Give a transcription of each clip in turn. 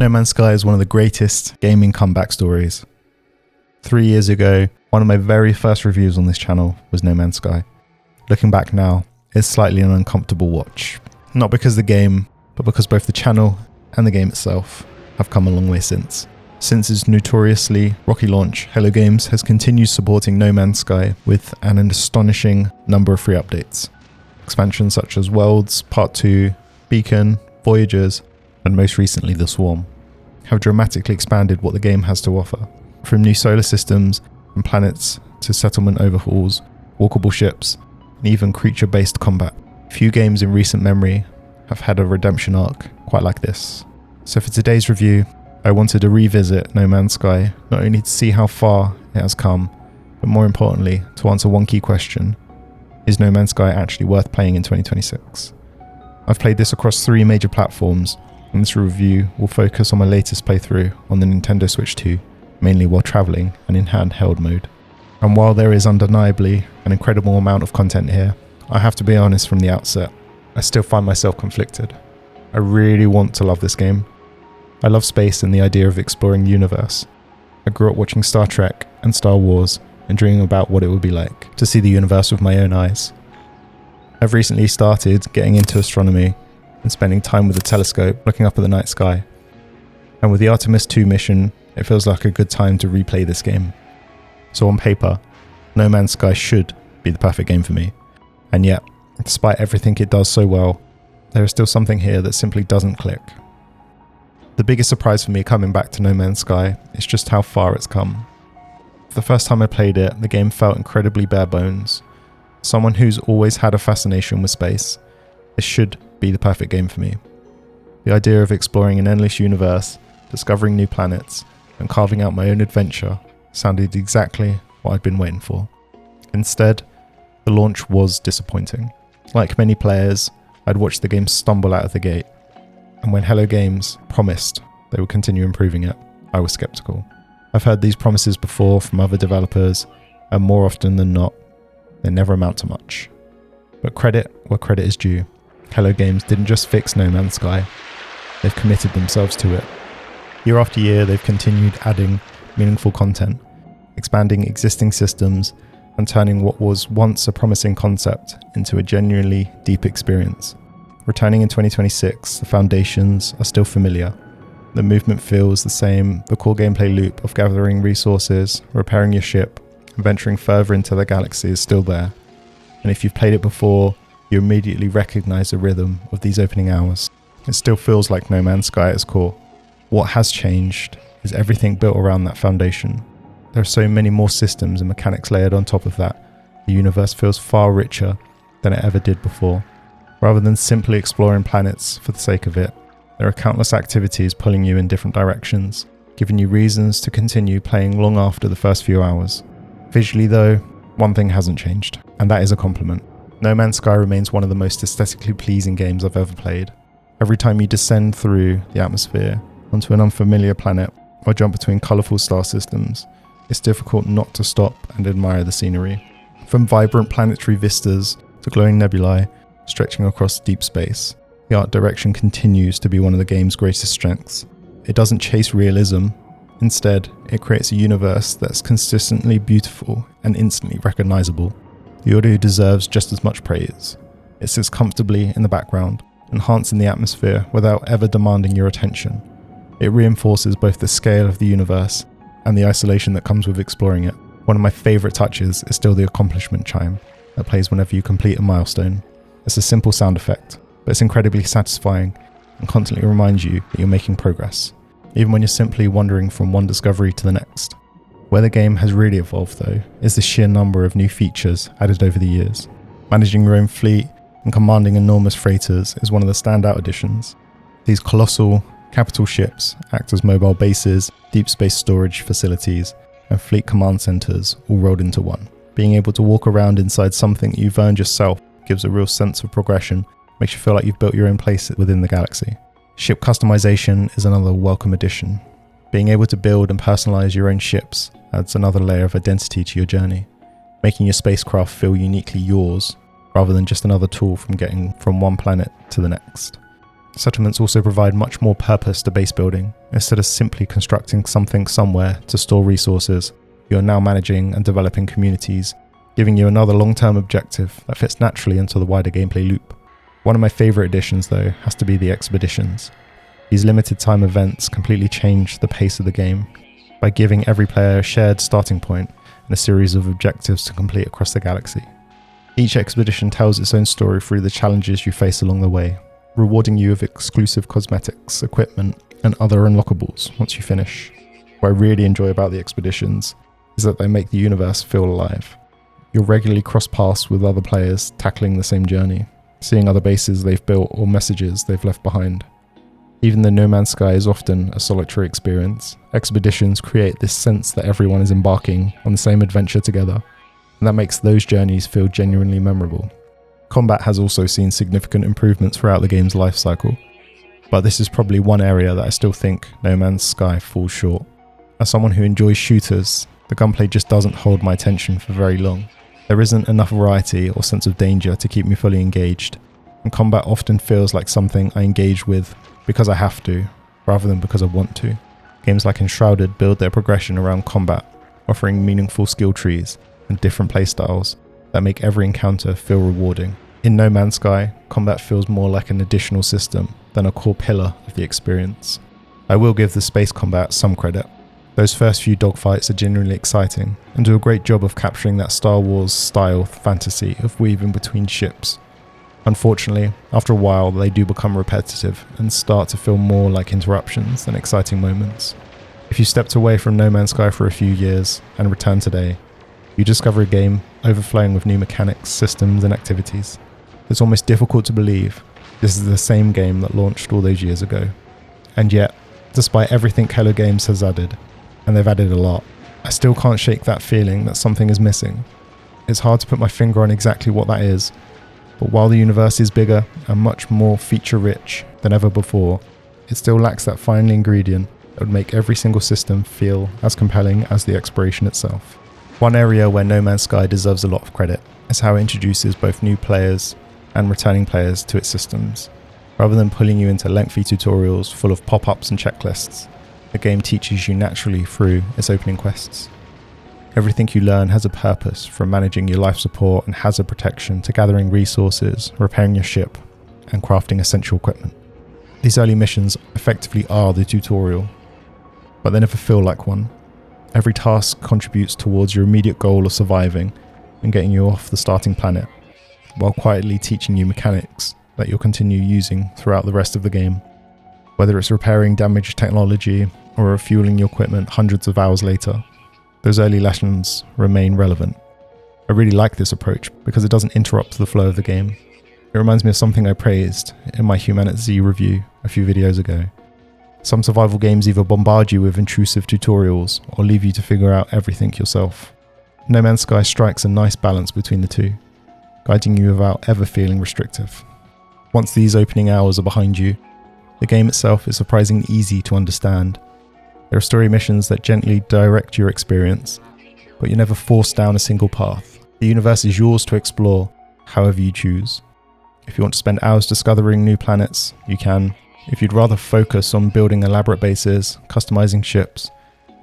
No Man's Sky is one of the greatest gaming comeback stories. 3 years ago, one of my very first reviews on this channel was No Man's Sky. Looking back now, it's slightly an uncomfortable watch. Not because the game, but because both the channel and the game itself have come a long way since. Since its notoriously rocky launch, Hello Games has continued supporting No Man's Sky with an astonishing number of free updates. Expansions such as Worlds, Part 2, Beacon, Voyagers, and most recently The Swarm, have dramatically expanded what the game has to offer. From new solar systems and planets to settlement overhauls, walkable ships, and even creature-based combat. Few games in recent memory have had a redemption arc quite like this. So for today's review, I wanted to revisit No Man's Sky, not only to see how far it has come, but more importantly, to answer one key question: is No Man's Sky actually worth playing in 2026? I've played this across 3 major platforms, and this review will focus on my latest playthrough on the Nintendo Switch 2, mainly while travelling and in handheld mode. And while there is undeniably an incredible amount of content here, I have to be honest from the outset, I still find myself conflicted. I really want to love this game. I love space and the idea of exploring the universe. I grew up watching Star Trek and Star Wars and dreaming about what it would be like to see the universe with my own eyes. I've recently started getting into astronomy and spending time with the telescope looking up at the night sky. And with the Artemis 2 mission, it feels like a good time to replay this game. So on paper, No Man's Sky should be the perfect game for me. And yet, despite everything it does so well, there is still something here that simply doesn't click. The biggest surprise for me coming back to No Man's Sky is just how far it's come. The first time I played it, the game felt incredibly bare bones. Someone who's always had a fascination with space, this should be the perfect game for me. The idea of exploring an endless universe, discovering new planets, and carving out my own adventure sounded exactly what I'd been waiting for. Instead, the launch was disappointing. Like many players, I'd watched the game stumble out of the gate, and when Hello Games promised they would continue improving it, I was skeptical. I've heard these promises before from other developers, and more often than not, they never amount to much. But credit where credit is due. Hello Games didn't just fix No Man's Sky, they've committed themselves to it. Year after year, they've continued adding meaningful content, expanding existing systems, and turning what was once a promising concept into a genuinely deep experience. Returning in 2026, the foundations are still familiar. The movement feels the same, the core gameplay loop of gathering resources, repairing your ship, and venturing further into the galaxy is still there. And if you've played it before, you immediately recognize the rhythm of these opening hours. It still feels like No Man's Sky at its core. What has changed is everything built around that foundation. There are so many more systems and mechanics layered on top of that. The universe feels far richer than it ever did before. Rather than simply exploring planets for the sake of it, there are countless activities pulling you in different directions, giving you reasons to continue playing long after the first few hours. Visually though, one thing hasn't changed, and that is a compliment. No Man's Sky remains one of the most aesthetically pleasing games I've ever played. Every time you descend through the atmosphere onto an unfamiliar planet or jump between colourful star systems, it's difficult not to stop and admire the scenery. From vibrant planetary vistas to glowing nebulae stretching across deep space, the art direction continues to be one of the game's greatest strengths. It doesn't chase realism. Instead, it creates a universe that's consistently beautiful and instantly recognisable. The audio deserves just as much praise. It sits comfortably in the background, enhancing the atmosphere without ever demanding your attention. It reinforces both the scale of the universe and the isolation that comes with exploring it. One of my favourite touches is still the accomplishment chime that plays whenever you complete a milestone. It's a simple sound effect, but it's incredibly satisfying and constantly reminds you that you're making progress, even when you're simply wandering from one discovery to the next. Where the game has really evolved though, is the sheer number of new features added over the years. Managing your own fleet and commanding enormous freighters is one of the standout additions. These colossal, capital ships act as mobile bases, deep space storage facilities, and fleet command centers all rolled into one. Being able to walk around inside something you've earned yourself gives a real sense of progression, makes you feel like you've built your own place within the galaxy. Ship customization is another welcome addition. Being able to build and personalize your own ships adds another layer of identity to your journey, making your spacecraft feel uniquely yours, rather than just another tool from getting from one planet to the next. Settlements also provide much more purpose to base building. Instead of simply constructing something somewhere to store resources, you are now managing and developing communities, giving you another long-term objective that fits naturally into the wider gameplay loop. One of my favourite additions though has to be the expeditions. These limited time events completely change the pace of the game by giving every player a shared starting point and a series of objectives to complete across the galaxy. Each expedition tells its own story through the challenges you face along the way, rewarding you with exclusive cosmetics, equipment, and other unlockables once you finish. What I really enjoy about the expeditions is that they make the universe feel alive. You'll regularly cross paths with other players tackling the same journey, seeing other bases they've built or messages they've left behind. Even though No Man's Sky is often a solitary experience, expeditions create this sense that everyone is embarking on the same adventure together, and that makes those journeys feel genuinely memorable. Combat has also seen significant improvements throughout the game's life cycle, but this is probably one area that I still think No Man's Sky falls short. As someone who enjoys shooters, the gunplay just doesn't hold my attention for very long. There isn't enough variety or sense of danger to keep me fully engaged, and combat often feels like something I engage with because I have to, rather than because I want to. Games like Enshrouded build their progression around combat, offering meaningful skill trees and different playstyles that make every encounter feel rewarding. In No Man's Sky, combat feels more like an additional system than a core pillar of the experience. I will give the space combat some credit. Those first few dogfights are genuinely exciting and do a great job of capturing that Star Wars style fantasy of weaving between ships. Unfortunately, after a while they do become repetitive and start to feel more like interruptions than exciting moments. If you stepped away from No Man's Sky for a few years and return today, you discover a game overflowing with new mechanics, systems and activities. It's almost difficult to believe this is the same game that launched all those years ago. And yet, despite everything Hello Games has added, and they've added a lot, I still can't shake that feeling that something is missing. It's hard to put my finger on exactly what that is, but while the universe is bigger and much more feature-rich than ever before, it still lacks that final ingredient that would make every single system feel as compelling as the exploration itself. One area where No Man's Sky deserves a lot of credit is how it introduces both new players and returning players to its systems. Rather than pulling you into lengthy tutorials full of pop-ups and checklists, the game teaches you naturally through its opening quests. Everything you learn has a purpose, from managing your life support and hazard protection to gathering resources, repairing your ship, and crafting essential equipment. These early missions effectively are the tutorial, but they never feel like one. Every task contributes towards your immediate goal of surviving and getting you off the starting planet, while quietly teaching you mechanics that you'll continue using throughout the rest of the game. Whether it's repairing damaged technology or refueling your equipment hundreds of hours later, those early lessons remain relevant. I really like this approach because it doesn't interrupt the flow of the game. It reminds me of something I praised in my Humanity review a few videos ago. Some survival games either bombard you with intrusive tutorials or leave you to figure out everything yourself. No Man's Sky strikes a nice balance between the two, guiding you without ever feeling restrictive. Once these opening hours are behind you, the game itself is surprisingly easy to understand. There are story missions that gently direct your experience, but you're never forced down a single path. The universe is yours to explore however you choose. If you want to spend hours discovering new planets, you can. If you'd rather focus on building elaborate bases, customizing ships,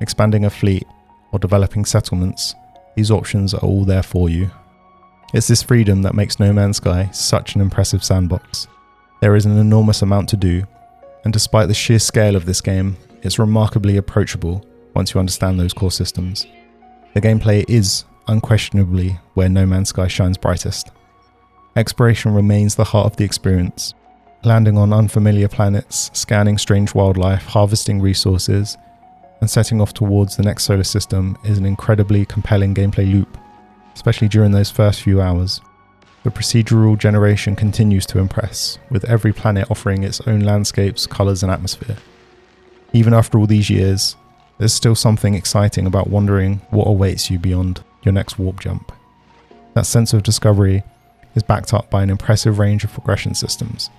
expanding a fleet, or developing settlements, these options are all there for you. It's this freedom that makes No Man's Sky such an impressive sandbox. There is an enormous amount to do, and despite the sheer scale of this game, it's remarkably approachable once you understand those core systems. The gameplay is unquestionably where No Man's Sky shines brightest. Exploration remains the heart of the experience. Landing on unfamiliar planets, scanning strange wildlife, harvesting resources, and setting off towards the next solar system is an incredibly compelling gameplay loop, especially during those first few hours. The procedural generation continues to impress, with every planet offering its own landscapes, colours and atmosphere. Even after all these years, there's still something exciting about wondering what awaits you beyond your next warp jump. That sense of discovery is backed up by an impressive range of progression systems.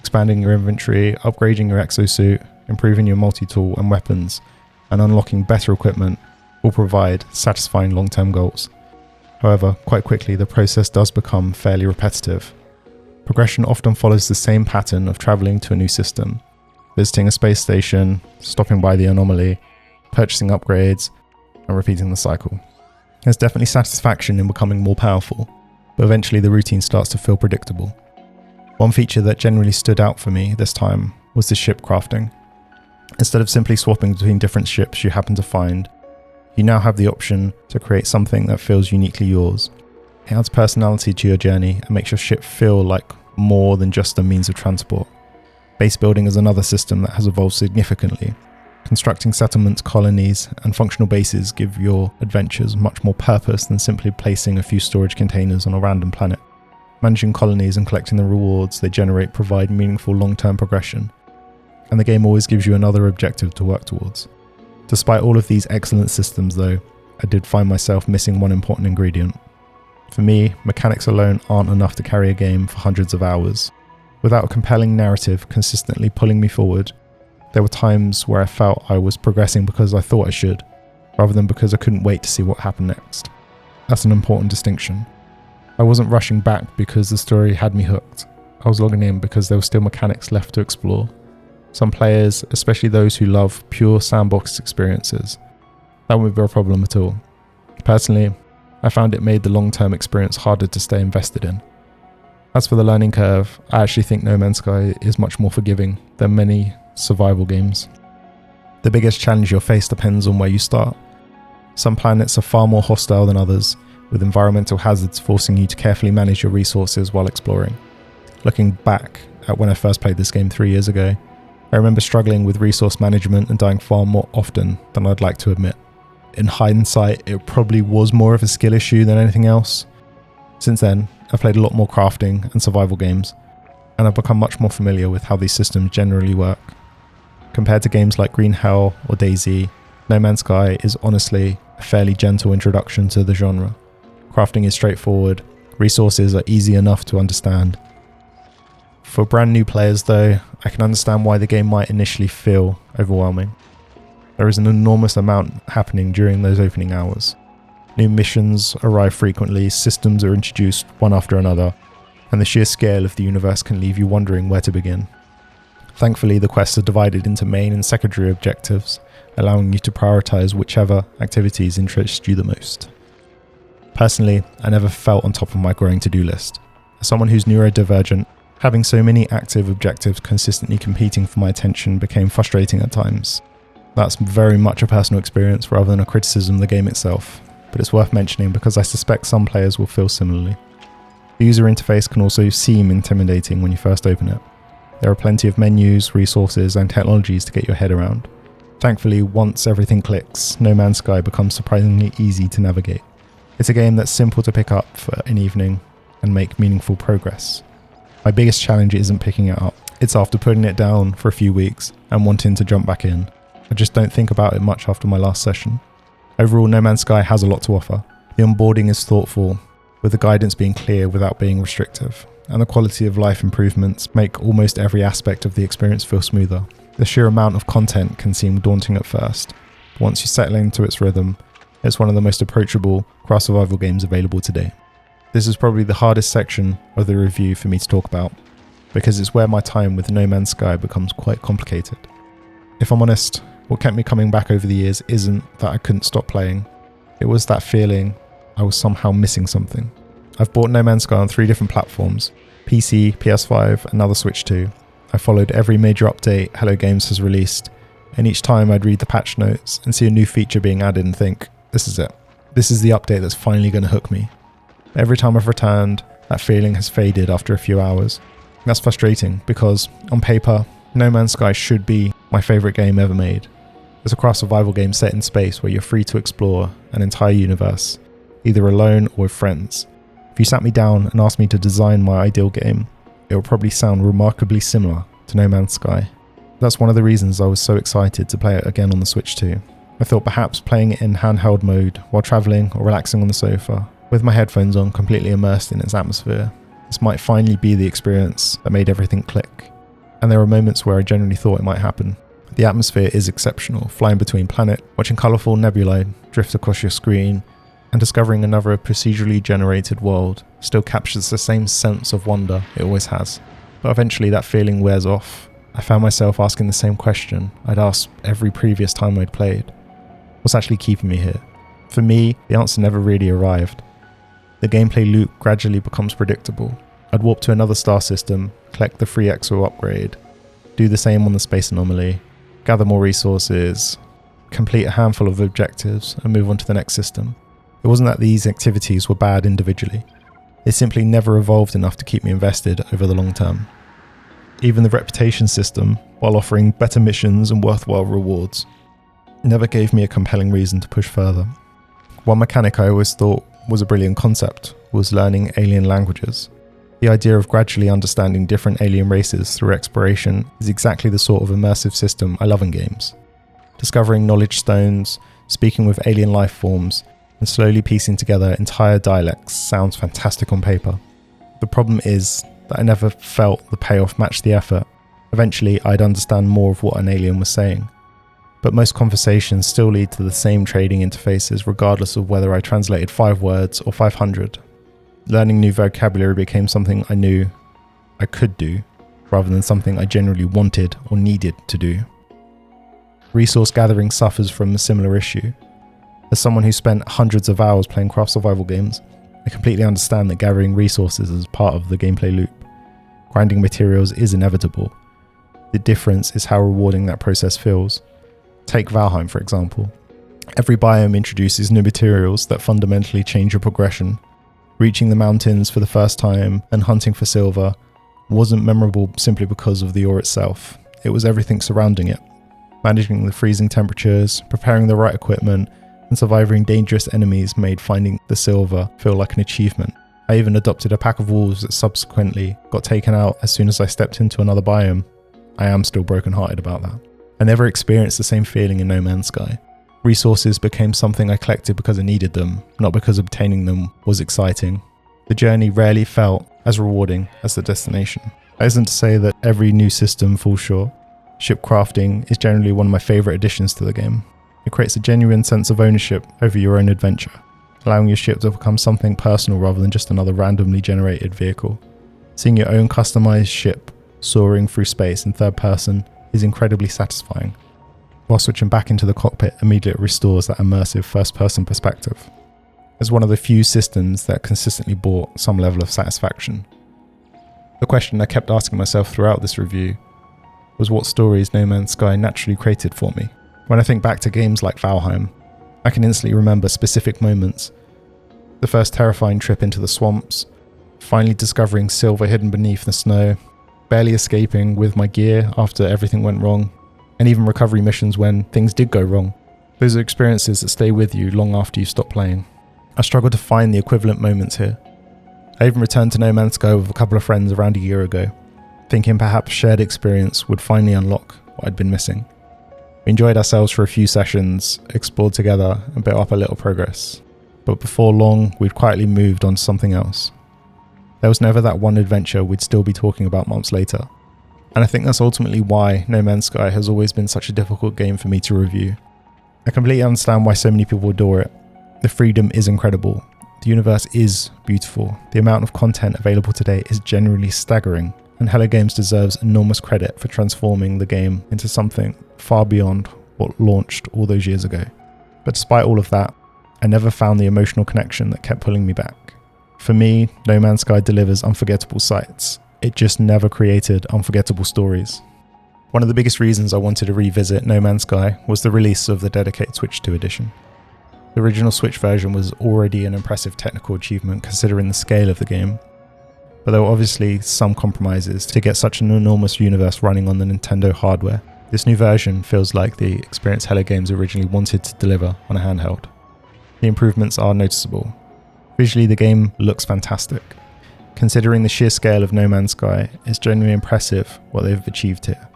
Expanding your inventory, upgrading your exosuit, improving your multi-tool and weapons, and unlocking better equipment will provide satisfying long-term goals. However, quite quickly the process does become fairly repetitive. Progression often follows the same pattern of travelling to a new system, visiting a space station, stopping by the anomaly, purchasing upgrades, and repeating the cycle. There's definitely satisfaction in becoming more powerful, but eventually the routine starts to feel predictable. One feature that generally stood out for me this time was the ship crafting. Instead of simply swapping between different ships you happen to find, you now have the option to create something that feels uniquely yours. It adds personality to your journey and makes your ship feel like more than just a means of transport. Base building is another system that has evolved significantly. Constructing settlements, colonies, and functional bases give your adventures much more purpose than simply placing a few storage containers on a random planet. Managing colonies and collecting the rewards they generate provide meaningful long-term progression, and the game always gives you another objective to work towards. Despite all of these excellent systems though, I did find myself missing one important ingredient. For me, mechanics alone aren't enough to carry a game for hundreds of hours. Without a compelling narrative consistently pulling me forward, there were times where I felt I was progressing because I thought I should, rather than because I couldn't wait to see what happened next. That's an important distinction. I wasn't rushing back because the story had me hooked. I was logging in because there were still mechanics left to explore. Some players, especially those who love pure sandbox experiences, that wouldn't be a problem at all. Personally, I found it made the long-term experience harder to stay invested in. As for the learning curve, I actually think No Man's Sky is much more forgiving than many survival games. The biggest challenge you'll face depends on where you start. Some planets are far more hostile than others, with environmental hazards forcing you to carefully manage your resources while exploring. Looking back at when I first played this game 3 years ago, I remember struggling with resource management and dying far more often than I'd like to admit. In hindsight, it probably was more of a skill issue than anything else. Since then, I've played a lot more crafting and survival games, and I've become much more familiar with how these systems generally work. Compared to games like Green Hell or DayZ, No Man's Sky is honestly a fairly gentle introduction to the genre. Crafting is straightforward, resources are easy enough to understand. For brand new players though, I can understand why the game might initially feel overwhelming. There is an enormous amount happening during those opening hours. New missions arrive frequently, systems are introduced one after another, and the sheer scale of the universe can leave you wondering where to begin. Thankfully, the quests are divided into main and secondary objectives, allowing you to prioritize whichever activities interest you the most. Personally, I never felt on top of my growing to-do list. As someone who's neurodivergent, having so many active objectives consistently competing for my attention became frustrating at times. That's very much a personal experience rather than a criticism of the game itself, but it's worth mentioning because I suspect some players will feel similarly. The user interface can also seem intimidating when you first open it. There are plenty of menus, resources, and technologies to get your head around. Thankfully, once everything clicks, No Man's Sky becomes surprisingly easy to navigate. It's a game that's simple to pick up for an evening and make meaningful progress. My biggest challenge isn't picking it up, it's after putting it down for a few weeks and wanting to jump back in. I just don't think about it much after my last session. Overall, No Man's Sky has a lot to offer. The onboarding is thoughtful, with the guidance being clear without being restrictive, and the quality of life improvements make almost every aspect of the experience feel smoother. The sheer amount of content can seem daunting at first, but once you settle into its rhythm, it's one of the most approachable craft survival games available today. This is probably the hardest section of the review for me to talk about, because it's where my time with No Man's Sky becomes quite complicated. If I'm honest, what kept me coming back over the years isn't that I couldn't stop playing, it was that feeling I was somehow missing something. I've bought No Man's Sky on 3 different platforms, PC, PS5 and now the Switch 2. I followed every major update Hello Games has released, and each time I'd read the patch notes and see a new feature being added and think, this is it. This is the update that's finally going to hook me. Every time I've returned, that feeling has faded after a few hours. That's frustrating because, on paper, No Man's Sky should be my favourite game ever made. It's a craft survival game set in space where you're free to explore an entire universe, either alone or with friends. If you sat me down and asked me to design my ideal game, it would probably sound remarkably similar to No Man's Sky. That's one of the reasons I was so excited to play it again on the Switch 2. I thought perhaps playing it in handheld mode while travelling or relaxing on the sofa, with my headphones on completely immersed in its atmosphere, this might finally be the experience that made everything click. And there were moments where I genuinely thought it might happen. The atmosphere is exceptional, flying between planets, watching colourful nebulae drift across your screen, and discovering another procedurally generated world still captures the same sense of wonder it always has. But eventually that feeling wears off. I found myself asking the same question I'd asked every previous time I'd played. What's actually keeping me here? For me, the answer never really arrived. The gameplay loop gradually becomes predictable. I'd warp to another star system, collect the free exo upgrade, do the same on the space anomaly, gather more resources, complete a handful of objectives, and move on to the next system. It wasn't that these activities were bad individually. They simply never evolved enough to keep me invested over the long term. Even the reputation system, while offering better missions and worthwhile rewards, never gave me a compelling reason to push further. One mechanic I always thought was a brilliant concept was learning alien languages. The idea of gradually understanding different alien races through exploration is exactly the sort of immersive system I love in games. Discovering knowledge stones, speaking with alien life forms, and slowly piecing together entire dialects sounds fantastic on paper. The problem is that I never felt the payoff matched the effort. Eventually, I'd understand more of what an alien was saying. But most conversations still lead to the same trading interfaces regardless of whether I translated 5 words or 500. Learning new vocabulary became something I knew I could do, rather than something I generally wanted or needed to do. Resource gathering suffers from a similar issue. As someone who spent hundreds of hours playing craft survival games, I completely understand that gathering resources is part of the gameplay loop. Grinding materials is inevitable. The difference is how rewarding that process feels. Take Valheim, for example. Every biome introduces new materials that fundamentally change your progression. Reaching the mountains for the first time and hunting for silver wasn't memorable simply because of the ore itself. It was everything surrounding it. Managing the freezing temperatures, preparing the right equipment, and surviving dangerous enemies made finding the silver feel like an achievement. I even adopted a pack of wolves that subsequently got taken out as soon as I stepped into another biome. I am still brokenhearted about that. I never experienced the same feeling in No Man's Sky. Resources became something I collected because I needed them, not because obtaining them was exciting. The journey rarely felt as rewarding as the destination. That isn't to say that every new system falls short. Ship crafting is generally one of my favourite additions to the game. It creates a genuine sense of ownership over your own adventure, allowing your ship to become something personal rather than just another randomly generated vehicle. Seeing your own customised ship soaring through space in third person is incredibly satisfying, while switching back into the cockpit immediately restores that immersive first-person perspective. It's one of the few systems that consistently brought some level of satisfaction. The question I kept asking myself throughout this review was what stories No Man's Sky naturally created for me. When I think back to games like Valheim, I can instantly remember specific moments. The first terrifying trip into the swamps, finally discovering silver hidden beneath the snow, barely escaping with my gear after everything went wrong, and even recovery missions when things did go wrong. Those are experiences that stay with you long after you stop playing. I struggle to find the equivalent moments here. I even returned to No Man's Sky with a couple of friends around a year ago, thinking perhaps shared experience would finally unlock what I'd been missing. We enjoyed ourselves for a few sessions, explored together, and built up a little progress. But before long, we'd quietly moved on to something else. There was never that one adventure we'd still be talking about months later. And I think that's ultimately why No Man's Sky has always been such a difficult game for me to review. I completely understand why so many people adore it. The freedom is incredible. The universe is beautiful. The amount of content available today is genuinely staggering, and Hello Games deserves enormous credit for transforming the game into something far beyond what launched all those years ago. But despite all of that, I never found the emotional connection that kept pulling me back. For me, No Man's Sky delivers unforgettable sights. It just never created unforgettable stories. One of the biggest reasons I wanted to revisit No Man's Sky was the release of the dedicated Switch 2 edition. The original Switch version was already an impressive technical achievement considering the scale of the game, but there were obviously some compromises to get such an enormous universe running on the Nintendo hardware. This new version feels like the experience Hello Games originally wanted to deliver on a handheld. The improvements are noticeable. Visually, the game looks fantastic. Considering the sheer scale of No Man's Sky, it's genuinely impressive what they've achieved here.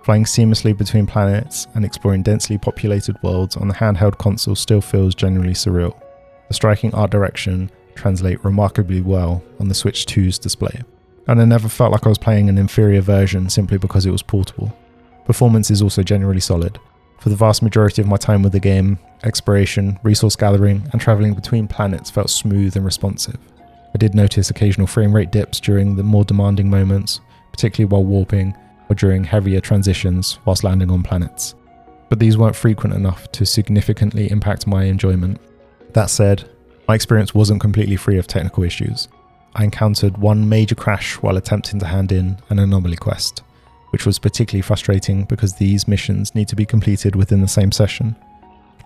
Flying seamlessly between planets and exploring densely populated worlds on the handheld console still feels genuinely surreal. The striking art direction translates remarkably well on the Switch 2's display, and I never felt like I was playing an inferior version simply because it was portable. Performance is also generally solid. For the vast majority of my time with the game, exploration, resource gathering, and travelling between planets felt smooth and responsive. I did notice occasional frame rate dips during the more demanding moments, particularly while warping or during heavier transitions whilst landing on planets. But these weren't frequent enough to significantly impact my enjoyment. That said, my experience wasn't completely free of technical issues. I encountered one major crash while attempting to hand in an anomaly quest, which was particularly frustrating because these missions need to be completed within the same session.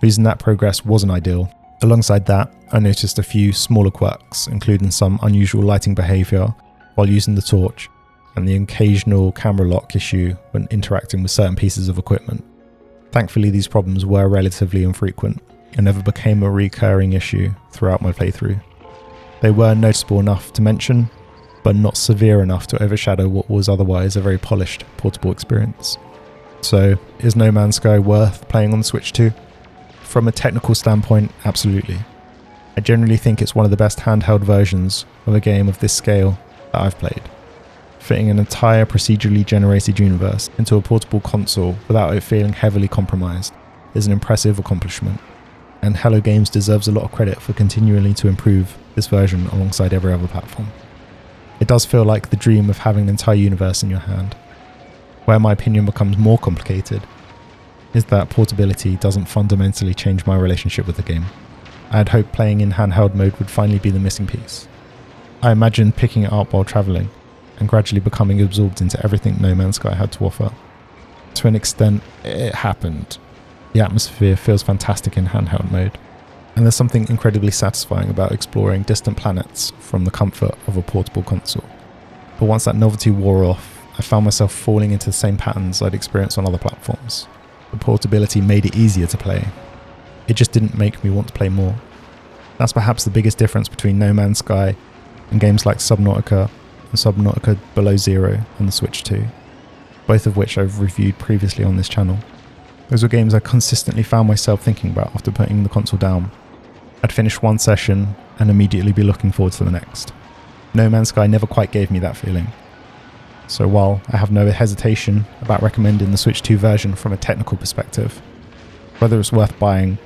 Losing that progress wasn't ideal. Alongside that, I noticed a few smaller quirks, including some unusual lighting behaviour while using the torch, and the occasional camera lock issue when interacting with certain pieces of equipment. Thankfully, these problems were relatively infrequent and never became a recurring issue throughout my playthrough. They were noticeable enough to mention, but not severe enough to overshadow what was otherwise a very polished portable experience. So, is No Man's Sky worth playing on the Switch 2? From a technical standpoint, absolutely. I generally think it's one of the best handheld versions of a game of this scale that I've played. Fitting an entire procedurally generated universe into a portable console without it feeling heavily compromised is an impressive accomplishment, and Hello Games deserves a lot of credit for continually to improve this version alongside every other platform. It does feel like the dream of having an entire universe in your hand. Where my opinion becomes more complicated is that portability doesn't fundamentally change my relationship with the game. I had hoped playing in handheld mode would finally be the missing piece. I imagined picking it up while travelling and gradually becoming absorbed into everything No Man's Sky had to offer. To an extent, it happened. The atmosphere feels fantastic in handheld mode, and there's something incredibly satisfying about exploring distant planets from the comfort of a portable console. But once that novelty wore off, I found myself falling into the same patterns I'd experienced on other platforms. The portability made it easier to play. It just didn't make me want to play more. That's perhaps the biggest difference between No Man's Sky and games like Subnautica and Subnautica Below Zero on the Switch 2, both of which I've reviewed previously on this channel. Those were games I consistently found myself thinking about after putting the console down. I'd finish one session and immediately be looking forward to the next. No Man's Sky never quite gave me that feeling. So while I have no hesitation about recommending the Switch 2 version from a technical perspective, whether it's worth buying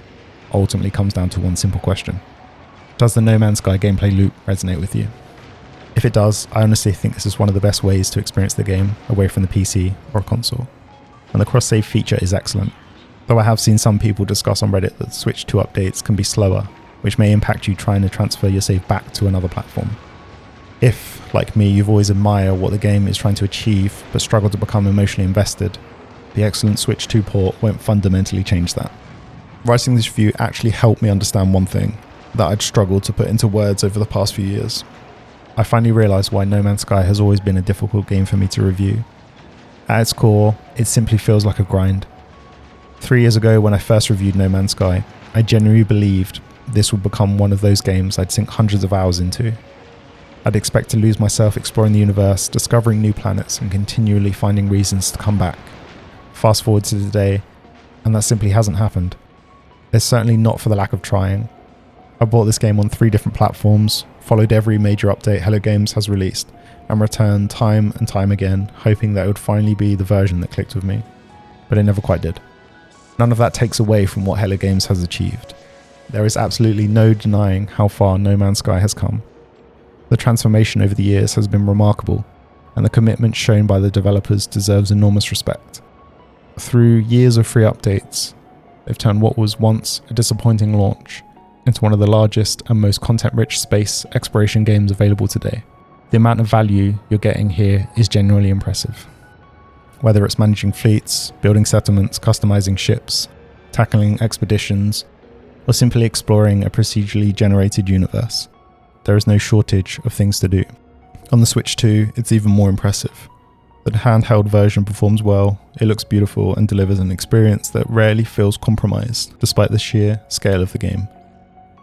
ultimately comes down to one simple question. Does the No Man's Sky gameplay loop resonate with you? If it does, I honestly think this is one of the best ways to experience the game away from the PC or a console. And the cross-save feature is excellent, though I have seen some people discuss on Reddit that the Switch 2 updates can be slower, which may impact you trying to transfer your save back to another platform. If, like me, you've always admired what the game is trying to achieve but struggle to become emotionally invested, the excellent Switch 2 port won't fundamentally change that. Writing this review actually helped me understand one thing that I'd struggled to put into words over the past few years. I finally realised why No Man's Sky has always been a difficult game for me to review. At its core, it simply feels like a grind. 3 years ago when I first reviewed No Man's Sky, I genuinely believed this would become one of those games I'd sink hundreds of hours into. I'd expect to lose myself exploring the universe, discovering new planets, and continually finding reasons to come back. Fast forward to today, and that simply hasn't happened. It's certainly not for the lack of trying. I bought this game on 3 different platforms, followed every major update Hello Games has released, and returned time and time again, hoping that it would finally be the version that clicked with me. But it never quite did. None of that takes away from what Hello Games has achieved. There is absolutely no denying how far No Man's Sky has come. The transformation over the years has been remarkable, and the commitment shown by the developers deserves enormous respect. Through years of free updates, they've turned what was once a disappointing launch into one of the largest and most content-rich space exploration games available today. The amount of value you're getting here is genuinely impressive. Whether it's managing fleets, building settlements, customizing ships, tackling expeditions, or simply exploring a procedurally generated universe, there is no shortage of things to do. On the Switch 2, it's even more impressive. The handheld version performs well, it looks beautiful, and delivers an experience that rarely feels compromised, despite the sheer scale of the game.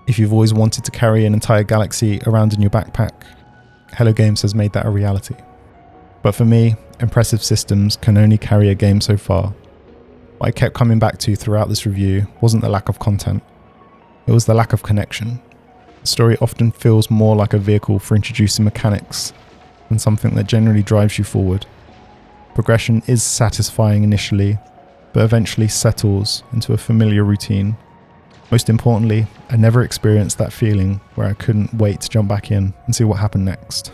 If you've always wanted to carry an entire galaxy around in your backpack, Hello Games has made that a reality. But for me, impressive systems can only carry a game so far. What I kept coming back to throughout this review wasn't the lack of content, it was the lack of connection. The story often feels more like a vehicle for introducing mechanics than something that generally drives you forward. Progression is satisfying initially, but eventually settles into a familiar routine. Most importantly, I never experienced that feeling where I couldn't wait to jump back in and see what happened next.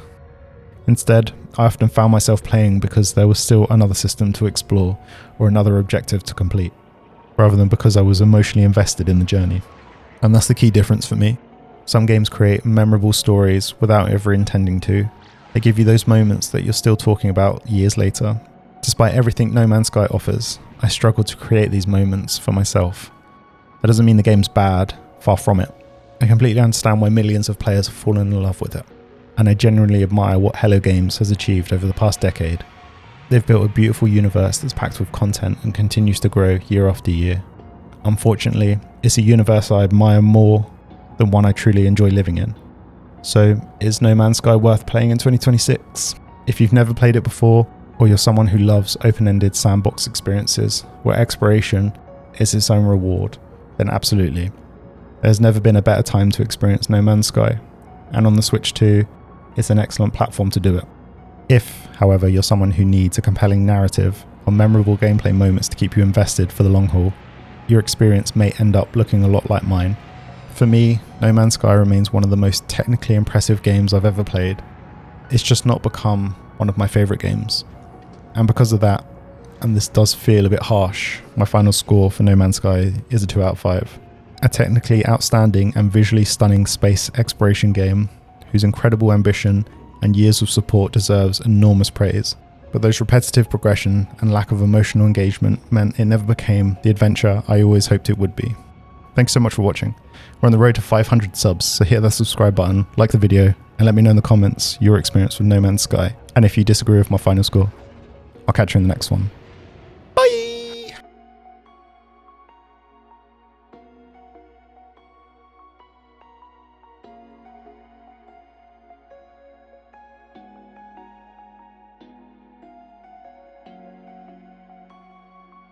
Instead, I often found myself playing because there was still another system to explore or another objective to complete, rather than because I was emotionally invested in the journey. And that's the key difference for me. Some games create memorable stories without ever intending to. They give you those moments that you're still talking about years later. Despite everything No Man's Sky offers, I struggle to create these moments for myself. That doesn't mean the game's bad, far from it. I completely understand why millions of players have fallen in love with it, and I genuinely admire what Hello Games has achieved over the past decade. They've built a beautiful universe that's packed with content and continues to grow year after year. Unfortunately, it's a universe I admire more than one I truly enjoy living in. So, is No Man's Sky worth playing in 2026? If you've never played it before, or you're someone who loves open-ended sandbox experiences where exploration is its own reward, then absolutely. There's never been a better time to experience No Man's Sky, and on the Switch 2, it's an excellent platform to do it. If, however, you're someone who needs a compelling narrative or memorable gameplay moments to keep you invested for the long haul, your experience may end up looking a lot like mine. For me, No Man's Sky remains one of the most technically impressive games I've ever played. It's just not become one of my favourite games. And because of that, and this does feel a bit harsh, my final score for No Man's Sky is a 2 out of 5. A technically outstanding and visually stunning space exploration game whose incredible ambition and years of support deserves enormous praise. But those repetitive progression and lack of emotional engagement meant it never became the adventure I always hoped it would be. Thanks so much for watching. We're on the road to 500 subs, so hit that subscribe button, like the video, and let me know in the comments your experience with No Man's Sky, and if you disagree with my final score. I'll catch you in the next one. Bye!